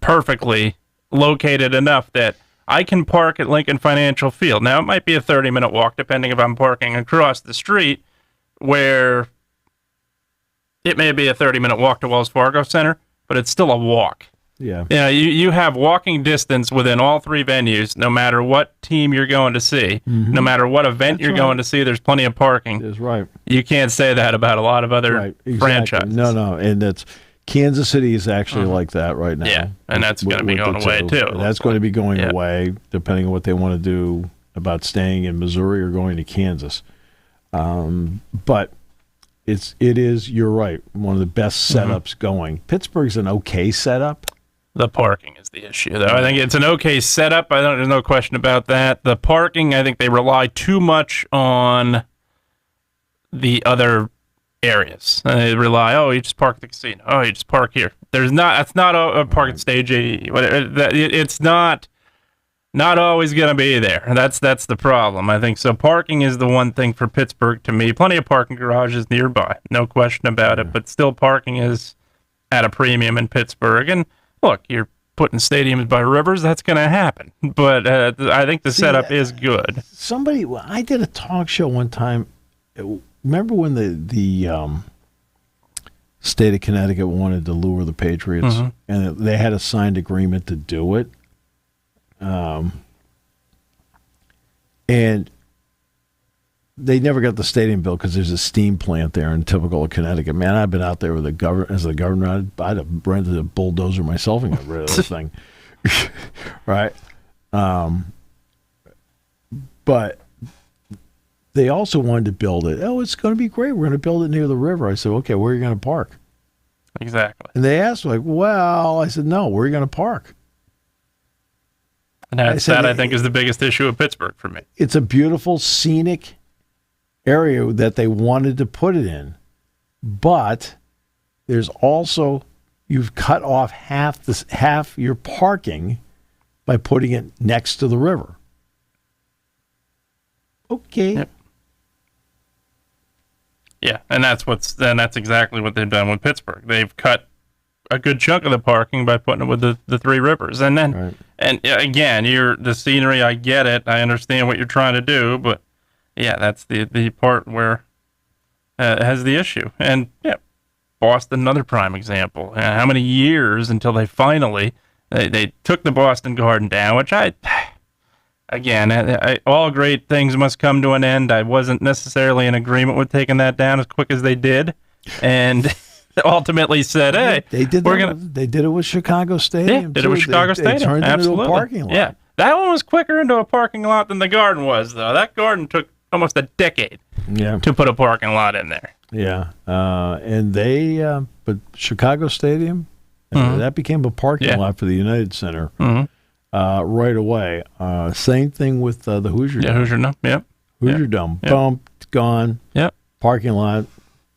Perfectly located enough that I can park at Lincoln Financial Field. Now, it might be a 30-minute walk, depending if I'm parking across the street, where it may be a 30-minute walk to Wells Fargo Center, but it's still a walk. Yeah. You have walking distance within all three venues, no matter what team you're going to see, no matter what event you're going to see, there's plenty of parking. That's right. You can't say that about a lot of other franchises. No. And that's Kansas City is actually like that right now. Yeah, and that's going to be going away, too. That's going to be going away, depending on what they want to do about staying in Missouri or going to Kansas. But it is, you're right, one of the best setups going. Pittsburgh's an okay setup. The parking is the issue, though. I think it's an okay setup. There's no question about that. The parking, I think they rely too much on the other areas. They rely, you just park at the casino. Oh, you just park here. That's not a park at Stage 80. It's not always going to be there. That's the problem, I think. So parking is the one thing for Pittsburgh to me. Plenty of parking garages nearby, no question about it. But still, parking is at a premium in Pittsburgh. And look, you're putting stadiums by rivers, that's going to happen. But I think the setup is good. I did a talk show one time. Remember when the State of Connecticut wanted to lure the Patriots, and they had a signed agreement to do it. And they never got the stadium built because there's a steam plant there in typical of Connecticut. Man, I've been out there with as the governor. I'd have rented a bulldozer myself and got rid of this thing. Right? But they also wanted to build it. Oh, it's going to be great. We're going to build it near the river. I said, okay, where are you going to park? Exactly. And they asked, like, well, I said, no, where are you going to park? And I think, is the biggest issue of Pittsburgh for me. It's a beautiful, scenic area that they wanted to put it in. But there's also, you've cut off half your parking by putting it next to the river. Okay. Yep. Yeah, and that's exactly what they've done with Pittsburgh. They've cut a good chunk of the parking by putting it with the three rivers. And then, right. And again, the scenery, I get it. I understand what you're trying to do, but yeah, that's the part where it has the issue. And yeah, Boston, another prime example. How many years until they finally, they took the Boston Garden down, which all great things must come to an end. I wasn't necessarily in agreement with taking that down as quick as they did. And ultimately said, "Hey, they did it with Chicago Stadium. Yeah, did it with Chicago Stadium. They turned it into a parking lot. Yeah, that one was quicker into a parking lot than the Garden was, though. That Garden took almost a decade to put a parking lot in there. Yeah, and but Chicago Stadium, that became a parking lot for the United Center right away. Same thing with the Hoosier Dome. Hoosier Dome. Yep. Hoosier Dome. Bumped, gone. Yep. Parking lot.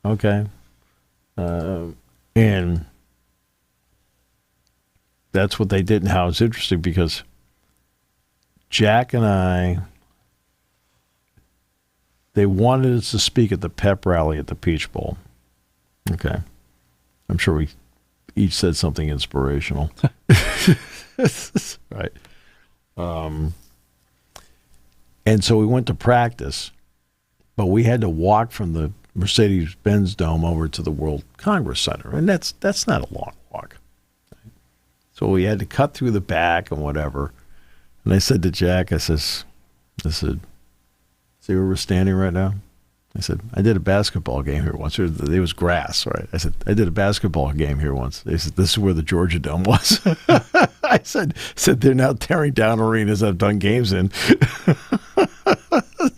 Okay. And that's what they did. And how it's interesting because Jack and I, they wanted us to speak at the pep rally at the Peach Bowl. Okay. I'm sure we each said something inspirational. Right. And so we went to practice, but we had to walk from the Mercedes-Benz Dome over to the World Congress Center, and that's not a long walk. So we had to cut through the back and whatever. And I said to Jack, I said, see where we're standing right now? I said, I did a basketball game here once. It was grass, right? I said, I did a basketball game here once. They said, this is where the Georgia Dome was. I said they're now tearing down arenas I've done games in.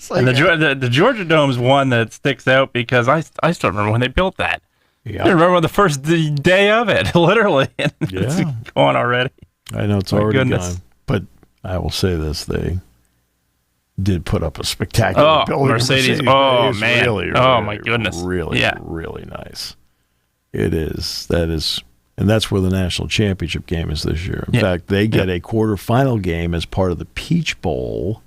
Like, and the Georgia Dome's one that sticks out because I still remember when they built that. Yeah. I remember the first day of it, literally. And it's gone already. I know it's already gone. But I will say this, they did put up a spectacular building. Mercedes. Oh, man. Really, my goodness. Really, really nice. It is. That is. And that's where the national championship game is this year. In fact, they get a quarterfinal game as part of the Peach Bowl,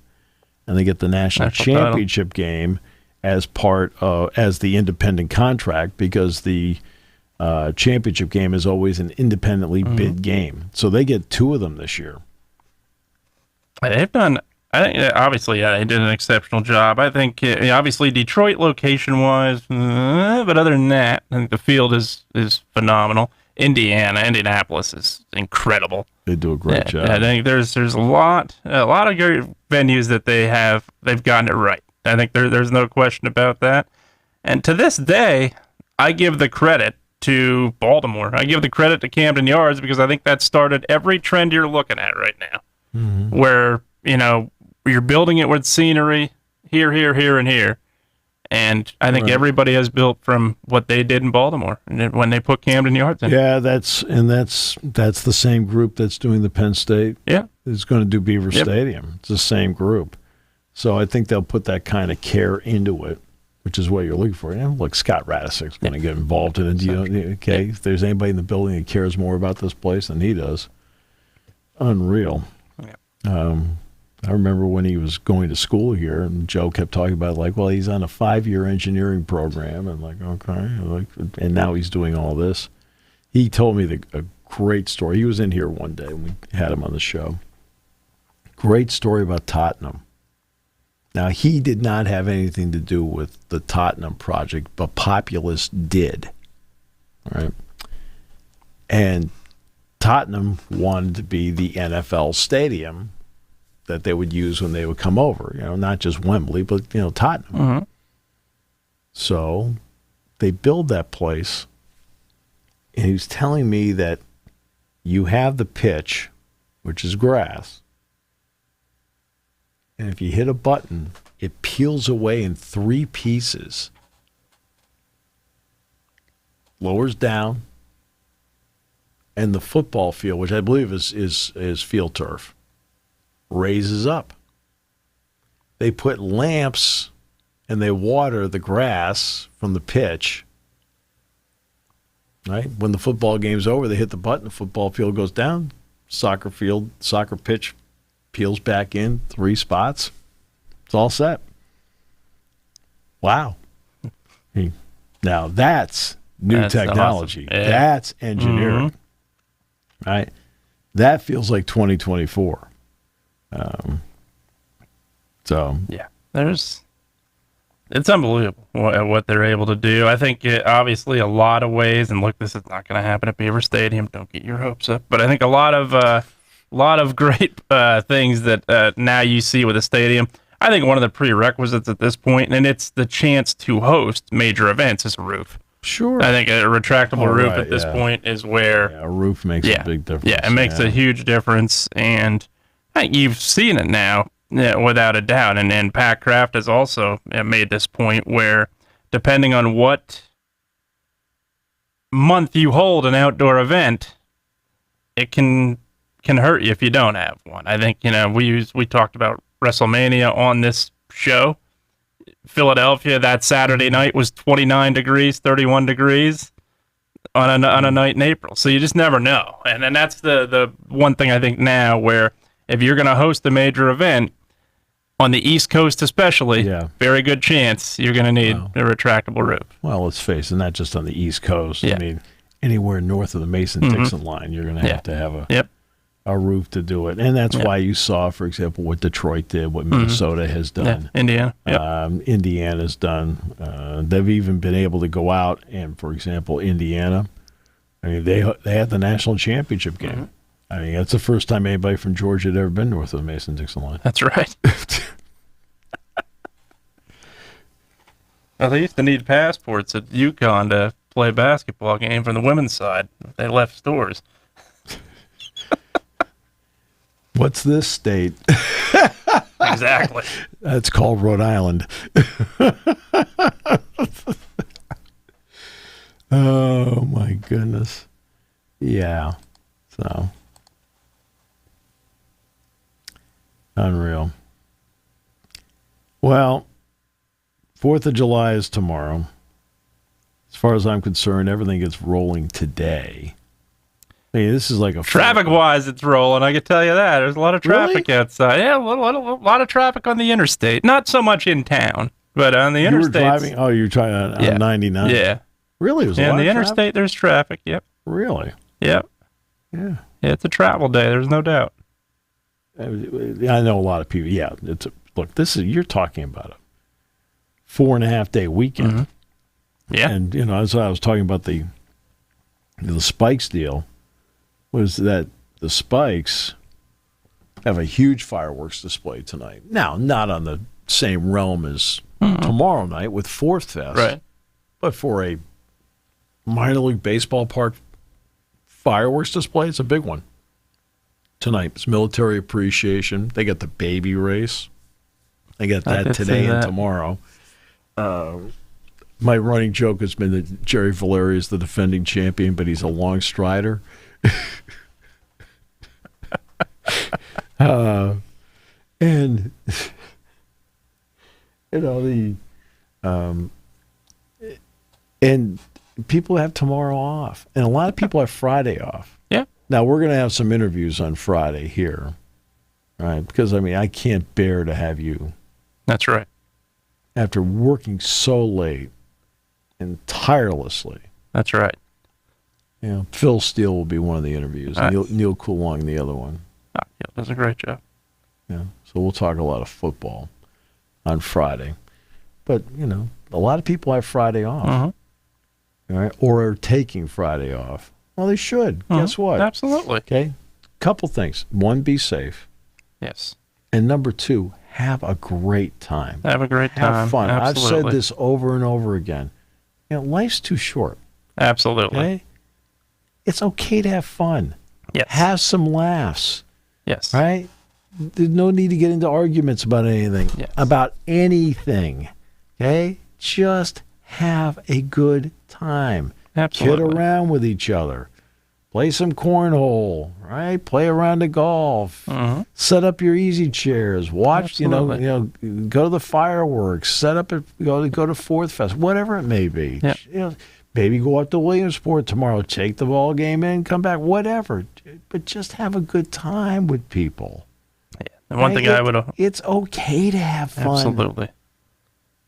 and they get the national championship game as part of as the independent contract because the championship game is always an independently bid game. So they get two of them this year. They've done. I think obviously, they did an exceptional job. I think obviously Detroit location-wise, but other than that, I think the field is phenomenal. Indianapolis is incredible. They do a great job. I think there's a lot of great venues that they've gotten it right. I think there's no question about that. And to this day, I give the credit to Baltimore. I give the credit to Camden Yards because I think that started every trend you're looking at right now, where you're building it with scenery here, and here. And I think everybody has built from what they did in Baltimore when they put Camden Yards in. Yeah, that's the same group that's doing the Penn State. Yeah, is going to do Beaver Stadium. It's the same group, so I think they'll put that kind of care into it, which is what you're looking for. Look, Scott Radicek's going to get involved in it. If there's anybody in the building that cares more about this place than he does, unreal. Yeah. I remember when he was going to school here, and Joe kept talking about he's on a 5-year engineering program, and and now he's doing all this. He told me a great story. He was in here one day, and we had him on the show. Great story about Tottenham. Now, he did not have anything to do with the Tottenham project, but Populous did. right? And Tottenham wanted to be the NFL stadium that they would use when they would come over. Not just Wembley, but Tottenham. Mm-hmm. So they build that place, and he was telling me that you have the pitch, which is grass, and if you hit a button, it peels away in 3 pieces. Lowers down, and the football field, which I believe is field turf, raises up. They put lamps and they water the grass from the pitch. Right? When the football game's over, they hit the button, the football field goes down, soccer pitch peels back in 3 spots. It's all set. Wow. Now that's new technology. Awesome. Yeah. That's engineering. Mm-hmm. Right? That feels like 2024. Yeah, it's unbelievable what they're able to do. I think obviously a lot of ways, and look, this is not going to happen at Beaver Stadium. Don't get your hopes up. But I think a lot of great things that now you see with the stadium. I think one of the prerequisites at this point, and it's the chance to host major events, is a roof. Sure. I think a retractable roof at this point is where a roof makes a big difference. Yeah, it makes a huge difference, and I think you've seen it now. Yeah, without a doubt. And Pat Kraft has also made this point where, depending on what month you hold an outdoor event, it can hurt you if you don't have one. I think, we talked about WrestleMania on this show. Philadelphia, that Saturday night was 29 degrees, 31 degrees on a night in April. So you just never know. And then that's the one thing I think now where if you're going to host a major event, on the East Coast especially, very good chance you're going to need a retractable roof. Well, let's face it, not just on the East Coast. I mean, anywhere north of the Mason-Dixon line, you're going to have a roof to do it. And that's why you saw, for example, what Detroit did, what Minnesota has done. Indiana. Indiana's done. They've even been able to go out and, for example, Indiana, I mean, they had the national championship game. Mm-hmm. I mean, that's the first time anybody from Georgia had ever been north of the Mason-Dixon line. That's right. Well, they used to need passports at UConn to play a basketball game from the women's side. They left stores. What's this state? Exactly. That's called Rhode Island. Oh, my goodness. Yeah. So. Unreal. Well, 4th of July is tomorrow. As far as I'm concerned, everything gets rolling today. I mean, this is like a... Traffic-wise, it's rolling, I can tell you that. There's a lot of traffic outside. Yeah, a lot of traffic on the interstate. Not so much in town, but on the interstate. You were driving? Oh, you were trying on 99? Yeah. Really? There's a lot on of the interstate, traffic? There's traffic, yep. Really? Yep. Yeah. Yeah, it's a travel day, there's no doubt. I know a lot of people. Yeah, look, you're talking about a 4.5-day weekend. Mm-hmm. Yeah. And, as I was talking about the Spikes deal, was that the Spikes have a huge fireworks display tonight. Now, not on the same realm as tomorrow night with Fourth Fest. Right. But for a minor league baseball park fireworks display, it's a big one. Tonight, it's military appreciation. They got the baby race. They got that today and tomorrow. My running joke has been that Jerry Valeri is the defending champion, but he's a long strider. And and people have tomorrow off, and a lot of people have Friday off. Yeah. Now we're going to have some interviews on Friday here, right? Because I can't bear to have you. That's right. After working so late and tirelessly. That's right. Yeah, Phil Steele will be one of the interviews. Neil Coulong the other one. Oh, yeah, does a great job. Yeah, so we'll talk a lot of football on Friday. But, a lot of people have Friday off. Uh-huh. all right, or are taking Friday off. Well, they should. Guess what? Absolutely. Okay. Couple things. One, be safe. Yes. And number two, have a great time. Have a great time. Have fun. Absolutely. I've said this over and over again. Life's too short. Absolutely. Okay? It's okay to have fun. Yes. Have some laughs. Yes. Right? There's no need to get into arguments about anything. Yes. About anything. Okay? Just have a good time. Absolutely. Kid around with each other. Play some cornhole, right? Play around the golf. Mm-hmm. Set up your easy chairs. Watch, Absolutely. Go to the fireworks. Set up go to Fourth Fest, whatever it may be. Yeah. Maybe go up to Williamsport tomorrow. Take the ball game in, come back, whatever. But just have a good time with people. Yeah. And one thing I would. It's okay to have fun. Absolutely.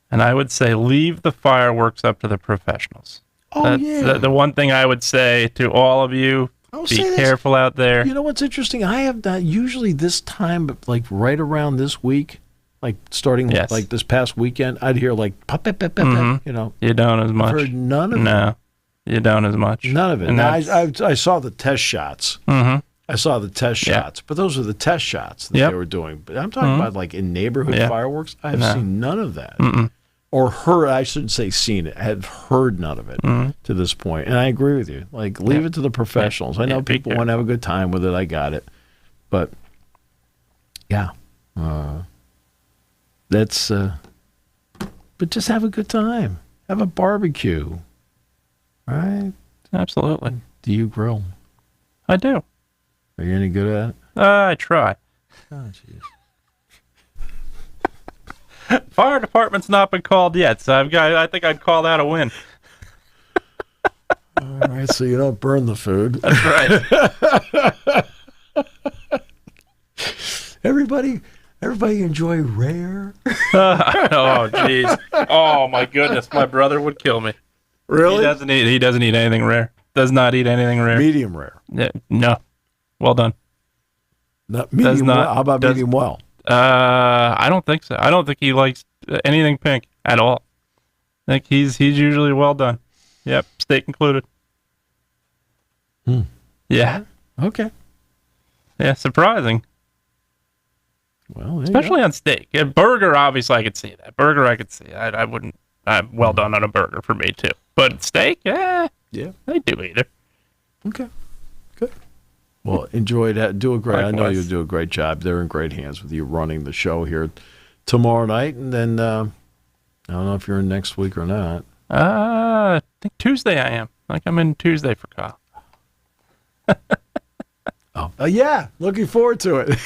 And I would say leave the fireworks up to the professionals. Oh, That's yeah. the one thing I would say to all of you. I'll Be say this. careful out there. You know what's interesting? I have not usually this time, but like right around this week, like starting like this past weekend, I'd hear like pop, pop, pop, pop, Mm-hmm. you know. You don't as much. I've heard none of it. No, you don't as much. None of it. And Now, I saw the test shots. Mm-hmm. I saw the test shots, but those are the test shots that they were doing. But I'm talking about like in neighborhood fireworks. I have seen none of that. Or heard, I shouldn't say seen it, I have heard none of it to this point. And I agree with you. Like, leave it to the professionals. I know people want to have a good time with it. I got it. But, yeah. But just have a good time. Have a barbecue. All right? Absolutely. Do you grill? I do. Are you any good at it? I try. Oh, jeez. Fire department's not been called yet, so I think I'd call that a win. All right, so you don't burn the food. That's right. Everybody enjoy rare. Oh, jeez. Oh, my goodness. My brother would kill me. Really? He doesn't eat anything rare. Does not eat anything rare. Medium rare. Yeah, no. Well done. Not medium well. How about medium well? I don't think so. I don't think he likes anything pink at all. I think he's usually well done. Yep, steak included. Yeah. Okay. Yeah, surprising. Well, especially on steak. A burger, obviously, I could see that. Burger, I could see. I wouldn't. Well done on a burger for me too. But steak, yeah, I do eat it. Okay. Good. Well, enjoy that. Do a great. Likewise. I know you'll do a great job. They're in great hands with you running the show here tomorrow night, and then I don't know if you're in next week or not. I think Tuesday I am. Like I'm in Tuesday for Kyle. Yeah. Looking forward to it.